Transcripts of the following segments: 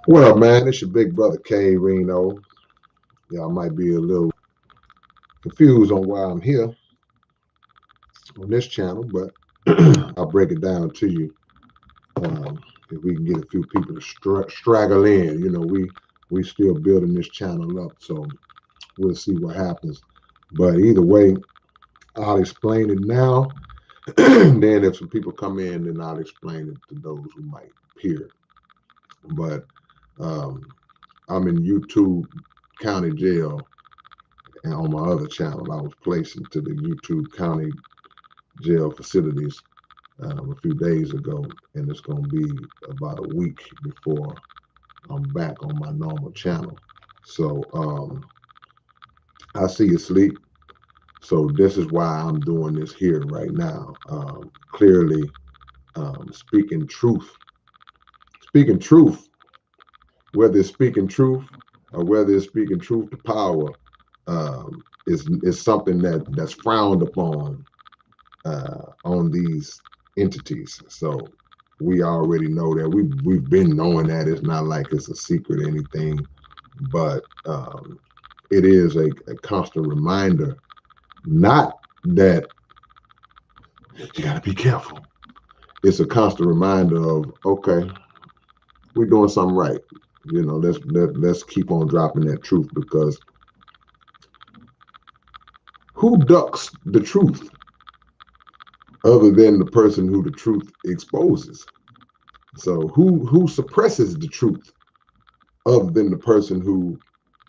Well, man, it's your big brother K Reno. Y'all might be a little confused on why I'm here on this channel, but I'll break it down to you. If we can get a few people to straggle in, we still building this channel up, so we'll see what happens. But either way, I'll explain it now. Then if some people come in, then I'll explain it to those who might hear. But um, I'm in YouTube County Jail, and on my other channel, I was placed into the YouTube County Jail facilities a few days ago, and it's going to be about a week before I'm back on my normal channel. So I see you sleep. So this is why I'm doing this here right now. Clearly, speaking truth, speaking truth, whether it's speaking truth or whether it's speaking truth to power, is something that's frowned upon on these entities. So we already know that we've been knowing that. It's not like it's a secret or anything, but it is a constant reminder. Not that you got to be careful. It's a constant reminder of, okay, we're doing something right. Let's keep on dropping that truth, because who ducks the truth other than the person who the truth exposes? So who suppresses the truth other than the person who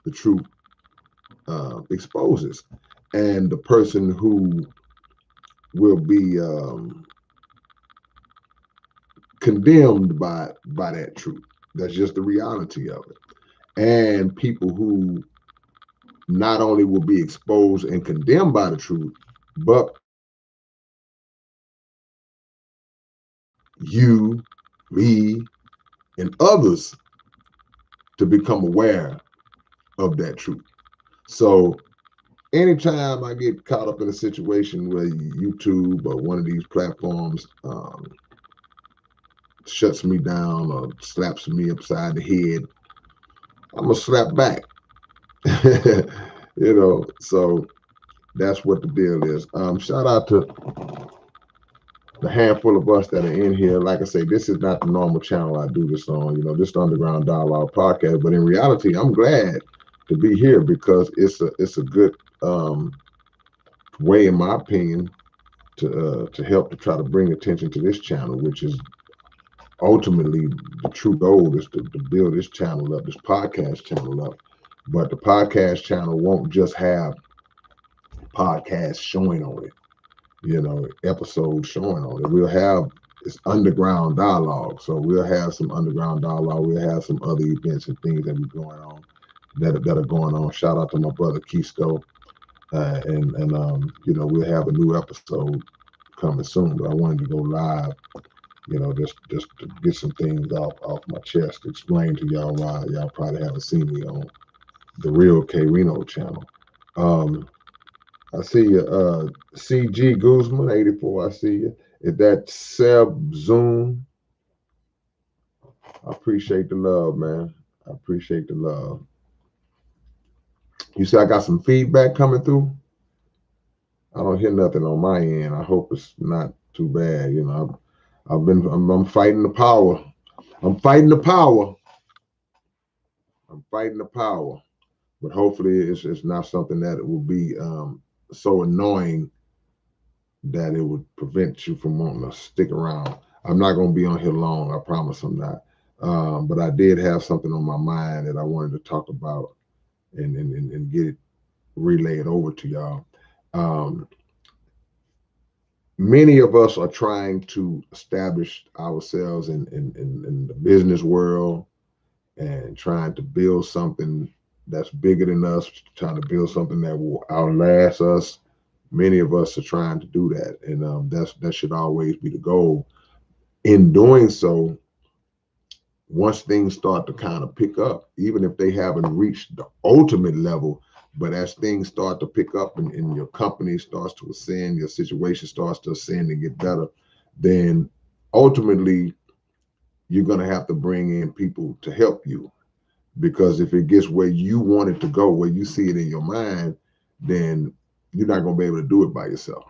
the truth exposes, and the person who will be condemned by that truth. That's just the reality of it. And people who not only will be exposed and condemned by the truth, but you, me, and others to become aware of that truth. So anytime I get caught up in a situation where YouTube or one of these platforms shuts me down or slaps me upside the head, I'm gonna slap back. So that's what the deal is. Shout out to the handful of us that are in here. Like I say, this is not the normal channel I do this on. This is the Underground Dialogue podcast. But in reality, I'm glad to be here because it's a good way, in my opinion, to help to try to bring attention to this channel, which is ultimately the true goal is to build this channel up, this podcast channel up. But the podcast channel won't just have podcasts showing on it, episodes showing on it. We'll have it's underground dialogue. So we'll have some underground dialogue. We'll have some other events and things that be going on that are going on. Shout out to my brother Keisto. And we'll have a new episode coming soon. But I wanted to go live, just to get some things off my chest, to explain to y'all why y'all probably haven't seen me on the Real K Reno channel. Um, I see you, CG Guzman 84. I see you. Is that Seb Zoom? I appreciate the love, man. I appreciate the love. You see, I got some feedback coming through. I don't hear nothing on my end. I hope it's not too bad. I'm fighting the power. I'm fighting the power. I'm fighting the power. But hopefully, it's not something that it will be so annoying that it would prevent you from wanting to stick around. I'm not going to be on here long. I promise I'm not. But I did have something on my mind that I wanted to talk about and get it relayed over to y'all. Um, Many of us are trying to establish ourselves in the business world and trying to build something that's bigger than us, trying to build something that will outlast us. Many of us are trying to do that, and that should always be the goal. In doing so, once things start to kind of pick up, even if they haven't reached the ultimate level, but as things start to pick up and your company starts to ascend, your situation starts to ascend and get better, then ultimately you're going to have to bring in people to help you, because if it gets where you want it to go, where you see it in your mind, then you're not going to be able to do it by yourself.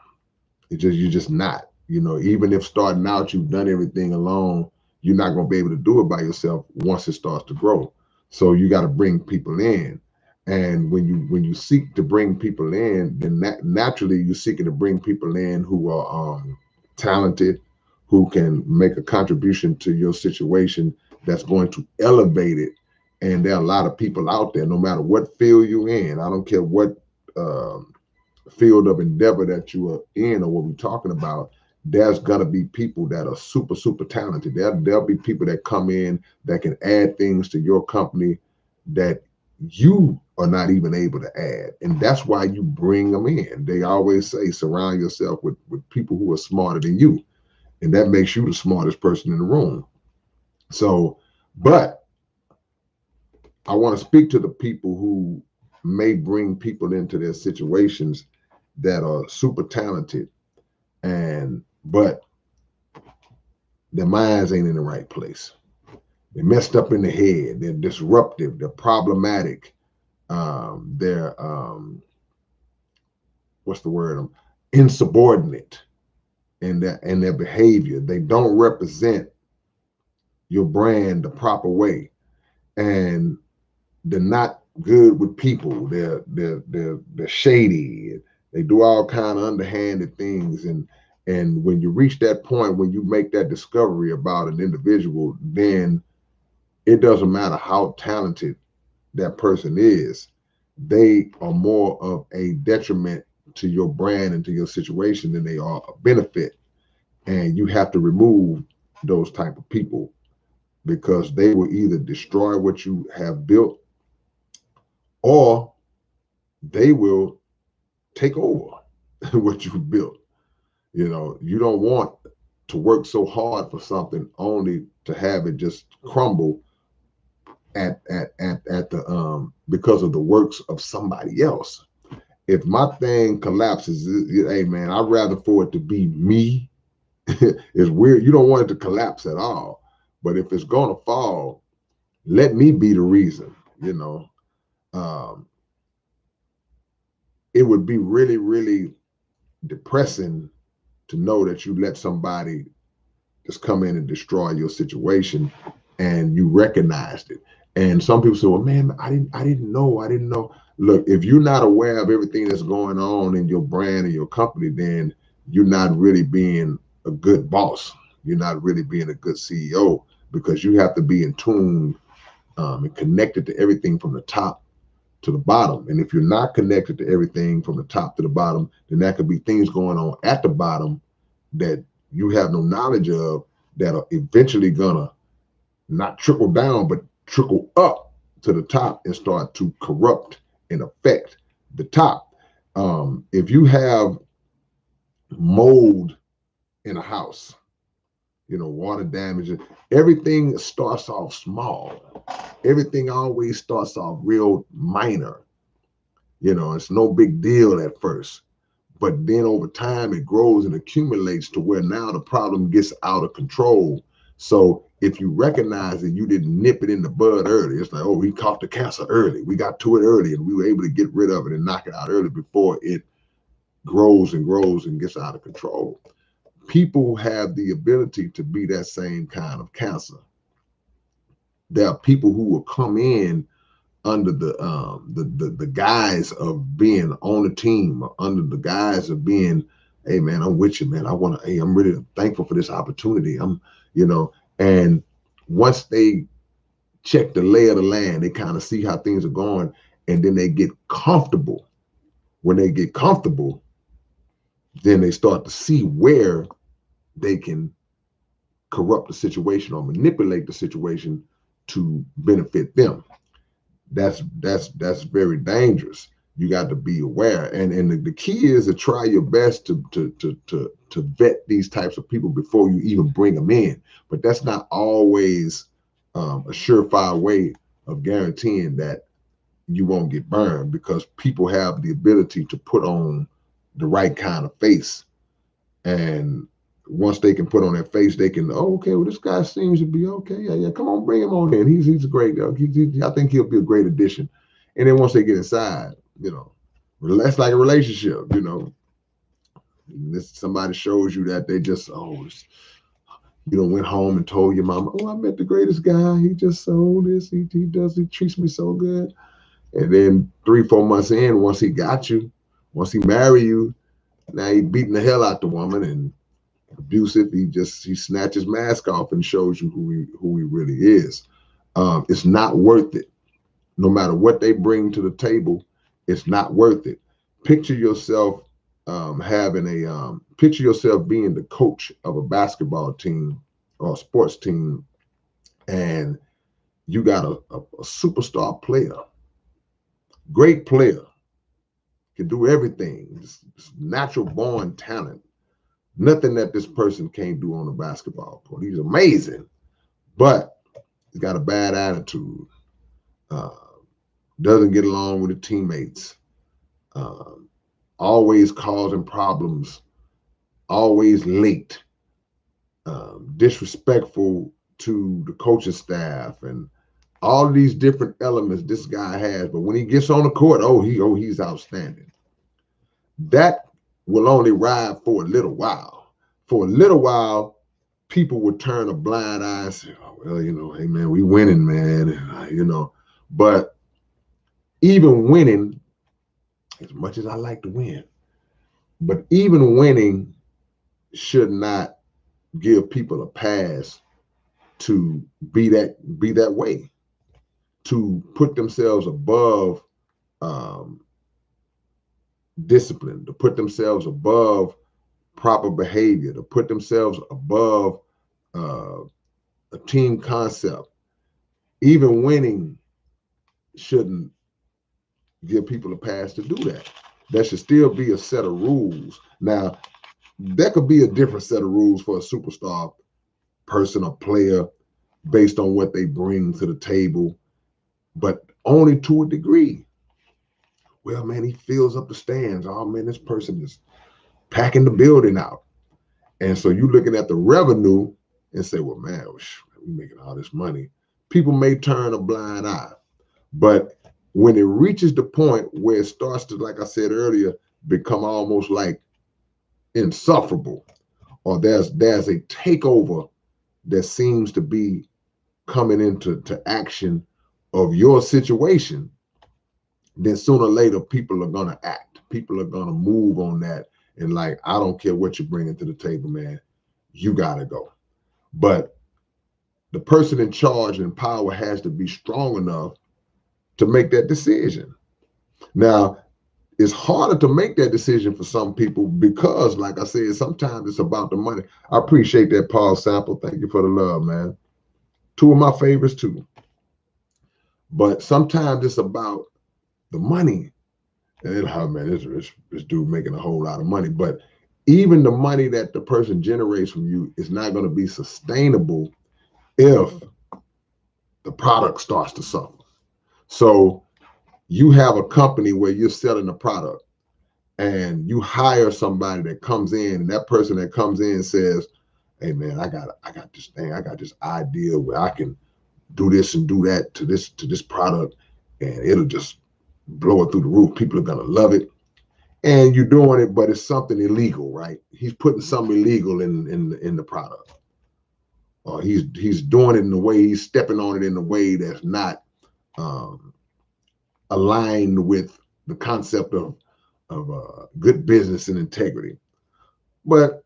You're just not. Even if starting out you've done everything alone, you're not going to be able to do it by yourself once it starts to grow. So you got to bring people in. And when you seek to bring people in, then naturally you're seeking to bring people in who are talented, who can make a contribution to your situation that's going to elevate it. And there are a lot of people out there, no matter what field you're in. I don't care what field of endeavor that you are in or what we're talking about. There's gonna be people that are super, super talented. There'll be people that come in that can add things to your company that you are not even able to add. And that's why you bring them in. They always say surround yourself with people who are smarter than you. And that makes you the smartest person in the room. So, but I want to speak to the people who may bring people into their situations that are super talented, and but their minds ain't in the right place. They're messed up in the head. They're disruptive. They're problematic. They're what's the word? Insubordinate in their behavior. They don't represent your brand the proper way, and they're not good with people. They're shady. They do all kind of underhanded things, and when you reach that point, when you make that discovery about an individual, then it doesn't matter how talented that person is. They are more of a detriment to your brand and to your situation than they are a benefit. And you have to remove those type of people, because they will either destroy what you have built, or they will take over what you built. You don't want to work so hard for something only to have it just crumble at the because of the works of somebody else. If my thing collapses, hey man, I'd rather for it to be me. It's weird. You don't want it to collapse at all. But if it's gonna fall, let me be the reason. Um, it would be really, really depressing to know that you let somebody just come in and destroy your situation and you recognized it. And some people say, well, man, I didn't know. Look, if you're not aware of everything that's going on in your brand and your company, then you're not really being a good boss. You're not really being a good CEO, because you have to be in tune and connected to everything from the top to the bottom. And if you're not connected to everything from the top to the bottom, then there could be things going on at the bottom that you have no knowledge of, that are eventually gonna not trickle down, but trickle up to the top and start to corrupt and affect the top. If you have mold in a house, water damage, everything starts off small. Everything always starts off real minor. It's no big deal at first. But then over time, it grows and accumulates to where now the problem gets out of control. So if you recognize that you didn't nip it in the bud early, it's like, oh, we caught the cancer early. We got to it early and we were able to get rid of it and knock it out early before it grows and grows and gets out of control. People have the ability to be that same kind of cancer. There are people who will come in under the guise of being on the team, or under the guise of being, hey man, I'm with you, man. I'm really thankful for this opportunity. And once they check the lay of the land, they kind of see how things are going, and then they get comfortable. When they get comfortable, then they start to see where they can corrupt the situation or manipulate the situation to benefit them. That's very dangerous. You got to be aware, and the key is to try your best to vet these types of people before you even bring them in. But that's not always a surefire way of guaranteeing that you won't get burned, because people have the ability to put on the right kind of face, and once they can put on their face, they can, oh, okay, well, this guy seems to be okay. Yeah, yeah, come on, bring him on in. He's a great, I think he'll be a great addition. And then once they get inside, that's like a relationship, This somebody shows you that they just, went home and told your mama, oh, I met the greatest guy. He just so this, he treats me so good. And then 3-4 months in, once he got you, once he marry you, now he beating the hell out the woman and abusive. He snatches mask off and shows you who he really is. It's not worth it. No matter what they bring to the table, it's not worth it. Picture yourself picture yourself being the coach of a basketball team or a sports team, and you got a superstar player, great player, can do everything, just natural born talent. Nothing that this person can't do on the basketball court. He's amazing, but he's got a bad attitude. Doesn't get along with the teammates. Always causing problems. Always late. Disrespectful to the coaching staff, and all of these different elements this guy has. But when he gets on the court, he's outstanding. That will only ride for a little while. For a little while, people would turn a blind eye and say, oh, well, hey, man, we winning, man, But even winning, as much as I like to win, but even winning should not give people a pass to be that way, to put themselves above discipline, to put themselves above proper behavior, to put themselves above a team concept. Even winning shouldn't give people a pass to do that. There should still be a set of rules. Now, there could be a different set of rules for a superstar person or player based on what they bring to the table, but only to a degree. Well, man, he fills up the stands. Oh, man, this person is packing the building out. And so you're looking at the revenue and say, well, man, we're making all this money. People may turn a blind eye. But when it reaches the point where it starts to, like I said earlier, become almost like insufferable, or there's a takeover that seems to be coming into action of your situation, then sooner or later people are going to act. People are going to move on that. And like, I don't care what you're bringing to the table, man, you got to go. But the person in charge and power has to be strong enough to make that decision. Now, it's harder to make that decision for some people because, like I said, sometimes it's about the money. I appreciate that, Paul Sample. Thank you for the love, man. Two of my favorites, too. But sometimes it's about the money. And then, oh, man, this dude making a whole lot of money. But even the money that the person generates from you is not going to be sustainable if the product starts to suffer. So you have a company where you're selling a product and you hire somebody that comes in, and that person that comes in says, hey, man, I got this thing. I got this idea where I can do this and do that to this product, and it'll just blow it through the roof. People are going to love it. And you're doing it, but it's something illegal, right? He's putting something illegal in the product. Or he's doing it in the way, he's stepping on it in a way that's not aligned with the concept of good business and integrity. But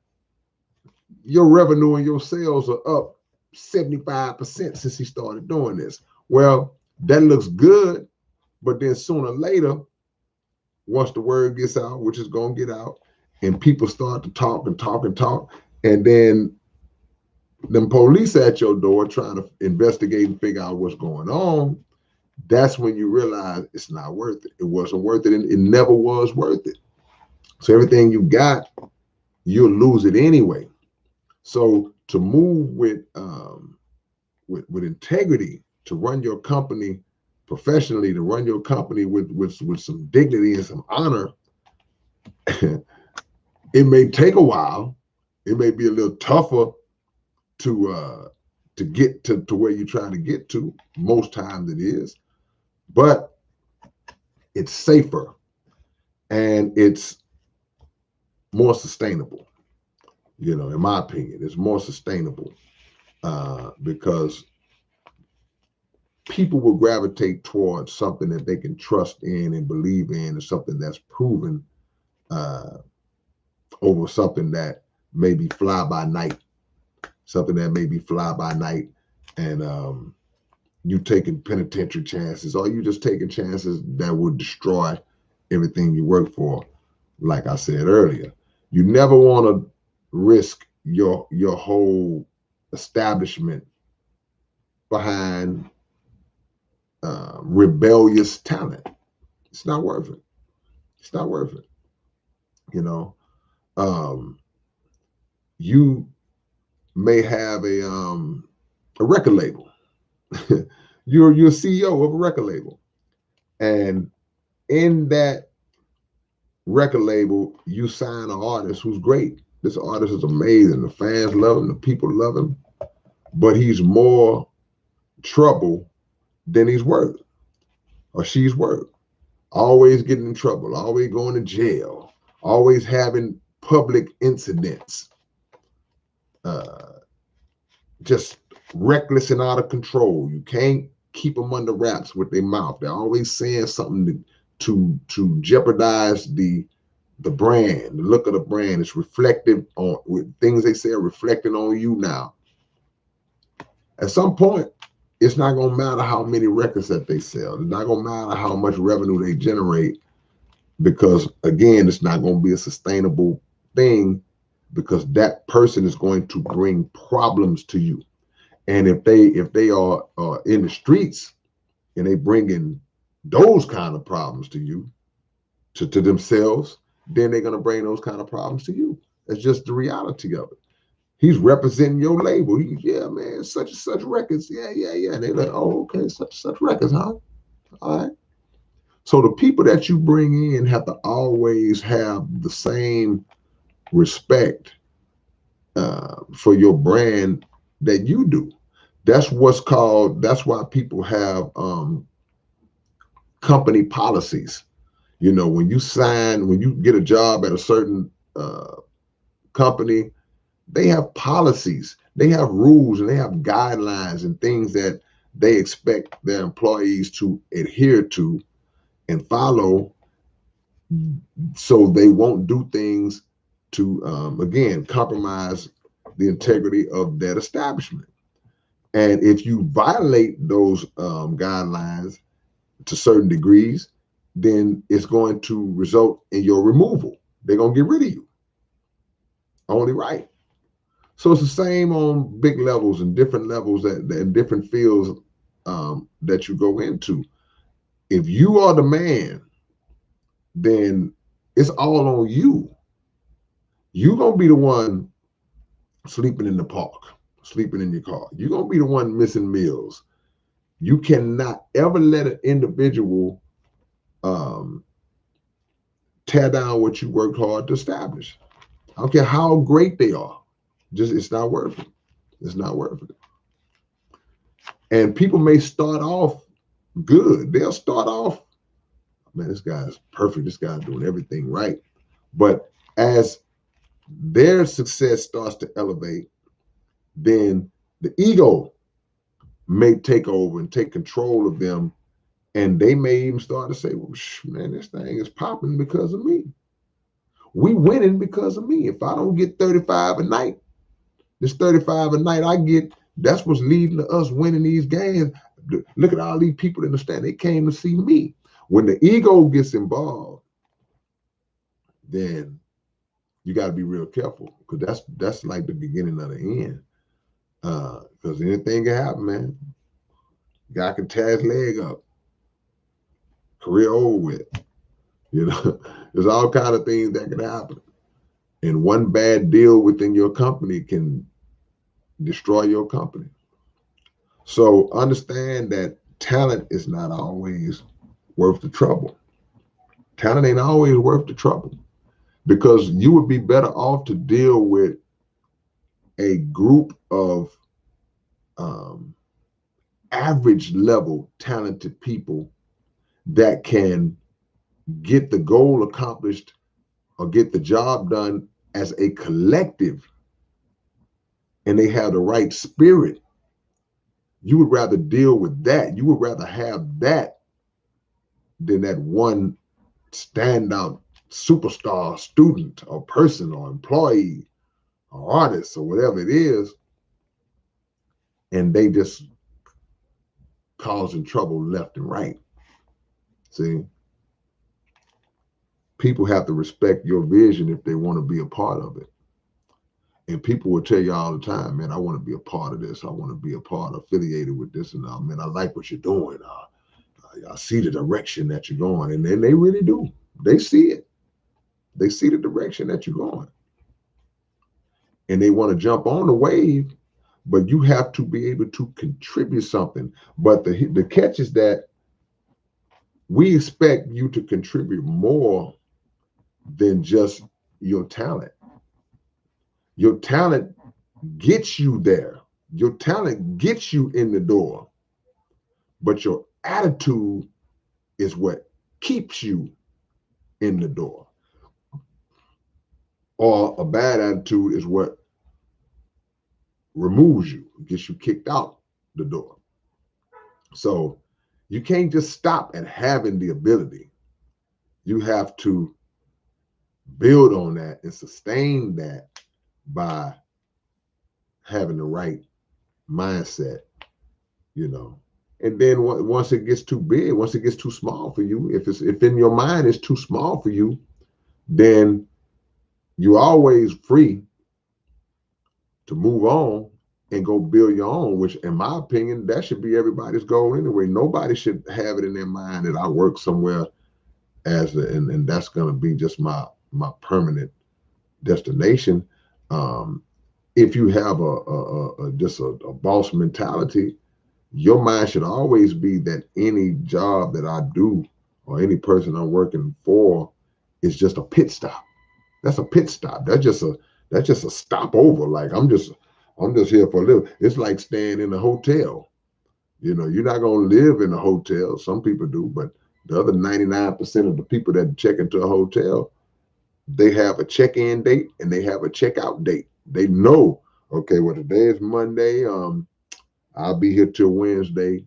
your revenue and your sales are up 75% since he started doing this. Well, that looks good, but then sooner or later, once the word gets out, which is going to get out, and people start to talk and talk and talk, and then them police at your door trying to investigate and figure out what's going on, that's when you realize it's not worth it. It wasn't worth it, and it never was worth it. So everything you got, you'll lose it anyway. So to move with integrity, to run your company professionally, to run your company with some dignity and some honor, it may take a while. It may be a little tougher to get to where you're trying to get to. Most times it is, but it's safer and it's more sustainable. You know, in my opinion, it's more sustainable because people will gravitate towards something that they can trust in and believe in, and something that's proven over something that may be fly by night, and you taking penitentiary chances, or you just taking chances that would destroy everything you work for. Like I said earlier, you never want to risk your whole establishment behind rebellious talent. It's not worth it. It's not worth it. You know, you may have a record label. you're CEO of a record label, and in that record label, you sign an artist who's great. This artist is amazing. The fans love him. The people love him, but he's more trouble than he's worth, or she's worth. Always getting in trouble, always going to jail, always having public incidents, just reckless and out of control. You can't keep them under wraps with their mouth. They're always saying something to jeopardize the brand, the look of the brand. It's reflective on with things they say are reflecting on you now. At some point, it's not going to matter how many records that they sell. It's not going to matter how much revenue they generate, because again, it's not going to be a sustainable thing, because that person is going to bring problems to you. And if they are in the streets and they bring in those kind of problems to you, to themselves, then they're going to bring those kind of problems to you. That's just the reality of it. He's representing your label. Yeah, man, such and such records. Yeah. And they're like, oh, okay, such records, huh? All right. So the people that you bring in have to always have the same respect for your brand that you do. That's why people have company policies. You know, when you get a job at a certain company, they have policies, they have rules, and they have guidelines and things that they expect their employees to adhere to and follow, so they won't do things to, again, compromise the integrity of that establishment. And if you violate those guidelines to certain degrees, then it's going to result in your removal. They're going to get rid of you. Only right. So it's the same on big levels and different levels that in different fields that you go into. If you are the man, then it's all on you. You're going to be the one sleeping in the park, sleeping in your car. You're going to be the one missing meals. You cannot ever let an individual tear down what you worked hard to establish. I don't care how great they are. Just, it's not worth it. It's not worth it. And people may start off good. They'll start off, man, this guy's perfect. This guy's doing everything right. But as their success starts to elevate, then the ego may take over and take control of them. And they may even start to say, well, man, this thing is popping because of me. We winning because of me. If I don't get 35 a night, this 35 a night I get, that's what's leading to us winning these games. Look at all these people in the stand. They came to see me. When the ego gets involved, then you got to be real careful, because that's like the beginning of the end. Because anything can happen, man. Guy can tear his leg up. Career over with. You know, there's all kind of things that can happen. And one bad deal within your company can destroy your company. So understand that talent is not always worth the trouble. Talent ain't always worth the trouble, because you would be better off to deal with a group of average level talented people that can get the goal accomplished or get the job done as a collective, and they have the right spirit, you would rather deal with that. You would rather have that than that one standout superstar student or person or employee or artist or whatever it is, and they just causing trouble left and right. See, people have to respect your vision if they want to be a part of it. And people will tell you all the time, man, I want to be a part of this. I want to be a part affiliated with this. And man, I like what you're doing. I see the direction that you're going. And then they really do. They see it. They see the direction that you're going. And they want to jump on the wave, but you have to be able to contribute something. But the catch is that we expect you to contribute more than just your talent. Your talent gets you there. Your talent gets you in the door, but your attitude is what keeps you in the door. Or a bad attitude is what removes you, gets you kicked out the door. So you can't just stop at having the ability. You have to build on that and sustain that by having the right mindset, you know. And then once it gets too big, once it gets too small for you, if in your mind it's too small for you, then you're always free to move on and go build your own, which in my opinion, that should be everybody's goal anyway. Nobody should have it in their mind that I work somewhere and that's going to be just my permanent destination. If you have a boss mentality, your mind should always be that any job that I do or any person I'm working for is just a pit stop. That's a pit stop. That's just a stopover. Like I'm just here for a little. It's like staying in a hotel. You know, you're not gonna live in a hotel. Some people do, but the other 99% of the people that check into a hotel, they have a check-in date and they have a check-out date. They know, okay, well, today is Monday. I'll be here till Wednesday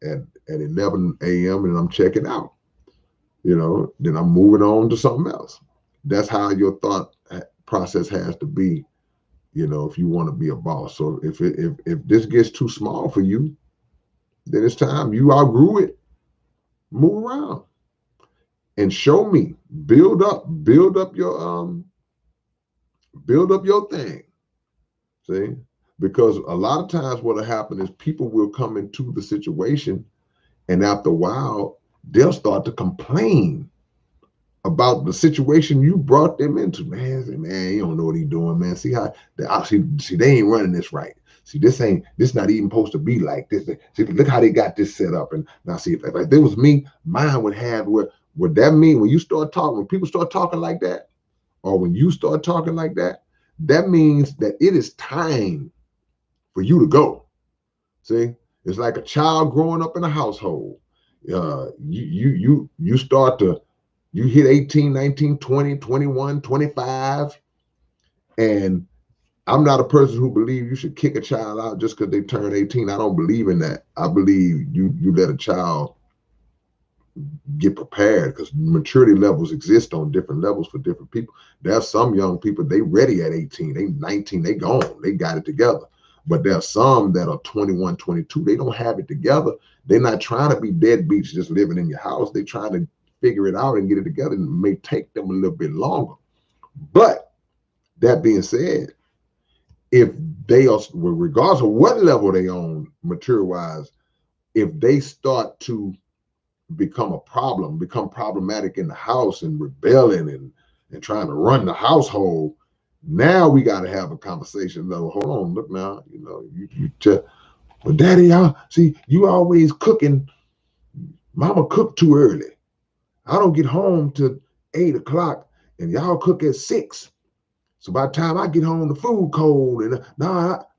at 11 a.m. and I'm checking out. You know, then I'm moving on to something else. That's how your thought process has to be, you know, if you want to be a boss. So if this gets too small for you, then it's time. You outgrew it. Move around and show me. Build up your thing. See? Because a lot of times what'll happen is people will come into the situation and after a while they'll start to complain about the situation you brought them into. Man, you don't know what he's doing, man. See how see they ain't running this right. See, this not even supposed to be like this. See, look how they got this set up. And now see, if there was me, mine would have what that mean when you start talking, when people start talking like that, or when you start talking like that, that means that it is time for you to go. See, it's like a child growing up in a household. You start to, you hit 18, 19, 20, 21, 25, and I'm not a person who believes you should kick a child out just because they turn 18. I don't believe in that. I believe you let a child get prepared because maturity levels exist on different levels for different people. There's some young people, they ready at 18, they 19, they gone, they got it together. But there's some that are 21, 22, they don't have it together. They're not trying to be deadbeats just living in your house. They're trying to figure it out and get it together. And it may take them a little bit longer. But that being said, if they are, regardless of what level they on mature-wise, if they start to become a problem, become problematic in the house and rebelling and trying to run the household, now we got to have a conversation. No, hold on, look now, you know, but daddy, you always cooking. Mama cooked too early. I don't get home till 8 o'clock and y'all cook at 6. So by the time I get home, the food cold, and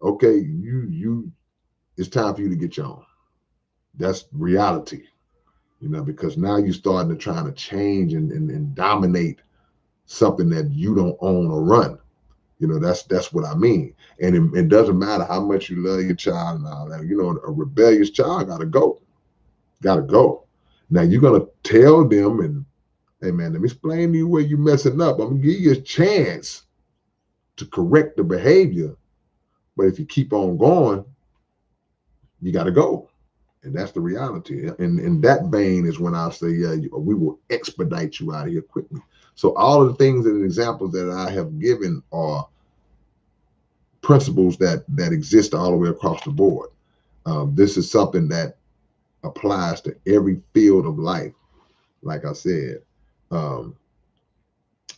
okay, it's time for you to get your own. That's reality, because now you're starting to try to change and dominate something that you don't own or run. That's what I mean. And it doesn't matter how much you love your child and all that. A rebellious child gotta go. Gotta go. Now you're gonna tell them and, hey man, let me explain to you where you're messing up. I'm gonna give you a chance to correct the behavior. But if you keep on going, you gotta go. And that's the reality. And in that vein is when I say, yeah, we will expedite you out of here quickly. So all of the things and examples that I have given are principles that exist all the way across the board. This is something that applies to every field of life. Like I said,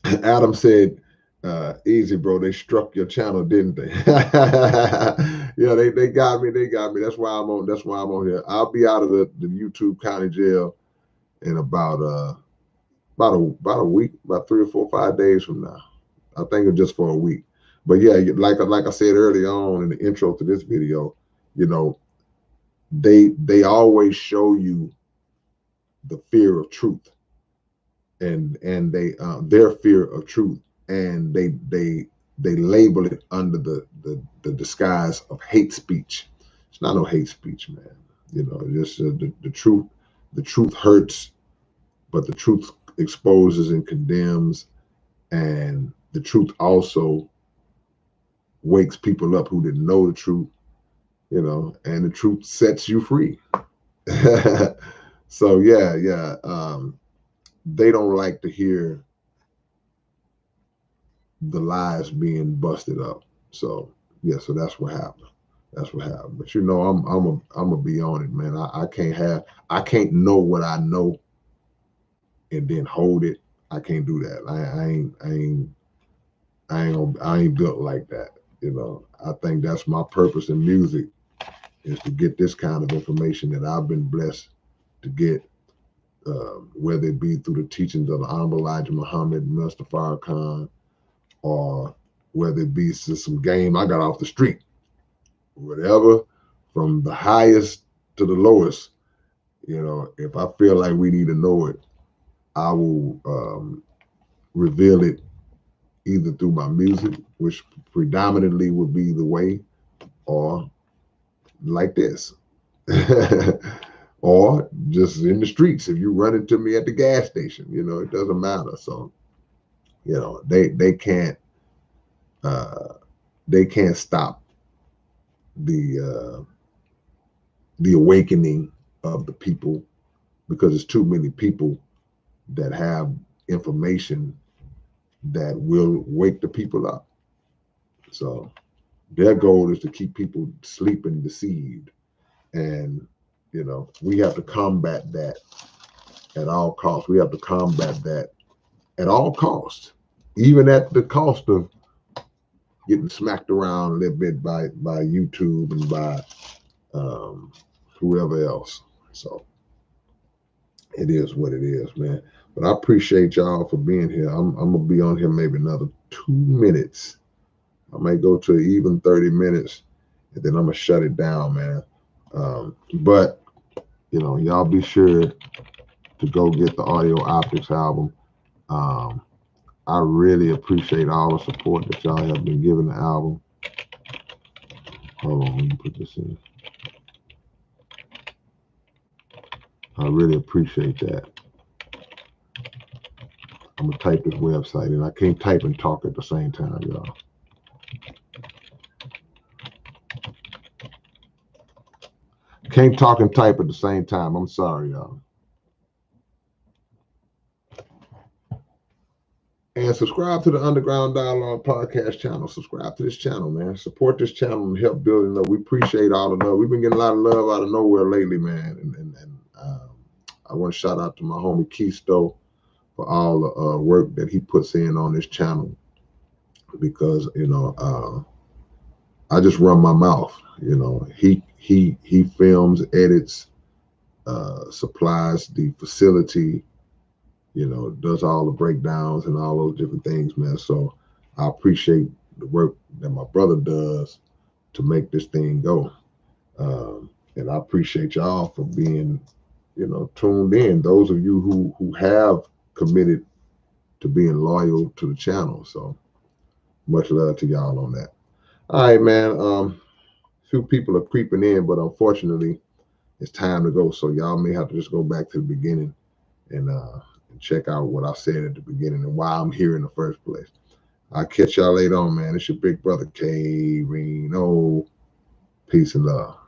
Adam said, easy, bro. They struck your channel, didn't they? Yeah, they got me. They got me. That's why I'm on. That's why I'm on here. I'll be out of the YouTube County Jail in about a week, about 3 or 4 or 5 days from now. I think it's just for a week. But yeah, like I said early on in the intro to this video, they always show you the fear of truth, and they their fear of truth, and they label it under the disguise of hate speech. It's not no hate speech, man. Just the truth. The truth hurts, but the truth exposes and condemns, and the truth also wakes people up who didn't know the truth, and the truth sets you free. So yeah. They don't like to hear the lies being busted up. So yeah, so that's what happened. That's what happened. But I'm gonna be on it, man. I can't know what I know and then hold it. I can't do that. I ain't built like that. I think that's my purpose in music, is to get this kind of information that I've been blessed to get, whether it be through the teachings of the Honorable Elijah Muhammad, Mr. Farrakhan, or whether it be some game I got off the street, whatever, from the highest to the lowest. If I feel like we need to know it, I will reveal it either through my music, which predominantly would be the way, or like this. Or just in the streets. If you run into me at the gas station, it doesn't matter. So, they can't stop the awakening of the people, because there's too many people that have information that will wake the people up. So their goal is to keep people sleeping, deceived. And, we have to combat that at all costs. We have to combat that at all costs, even at the cost of getting smacked around a little bit by YouTube and by whoever else. So it is what it is, man. But I appreciate y'all for being here. I'm gonna be on here maybe another 2 minutes. I might go to even 30 minutes, and then I'm gonna shut it down, man. But y'all be sure to go get the Audio Optics album. I really appreciate all the support that y'all have been giving the album. Hold on, let me put this in. I really appreciate that. I'm gonna type this website in. I can't type and talk at the same time, y'all. Can't talk and type at the same time. I'm sorry, y'all. And subscribe to the Underground Dialogue podcast channel. Subscribe to this channel, man. Support this channel and help building up. We appreciate all the love. We've been getting a lot of love out of nowhere lately, man. And I want to shout out to my homie Keisto for all the work that he puts in on this channel, because I just run my mouth. He films, edits, supplies the facility, does all the breakdowns and all those different things, man. So I appreciate the work that my brother does to make this thing go. And I appreciate y'all for being, tuned in. Those of you who have committed to being loyal to the channel. So much love to y'all on that. All right, man. Few people are creeping in, but unfortunately, it's time to go. So y'all may have to just go back to the beginning and check out what I said at the beginning and why I'm here in the first place. I'll catch y'all later on, man. It's your big brother K Reno. Peace and love.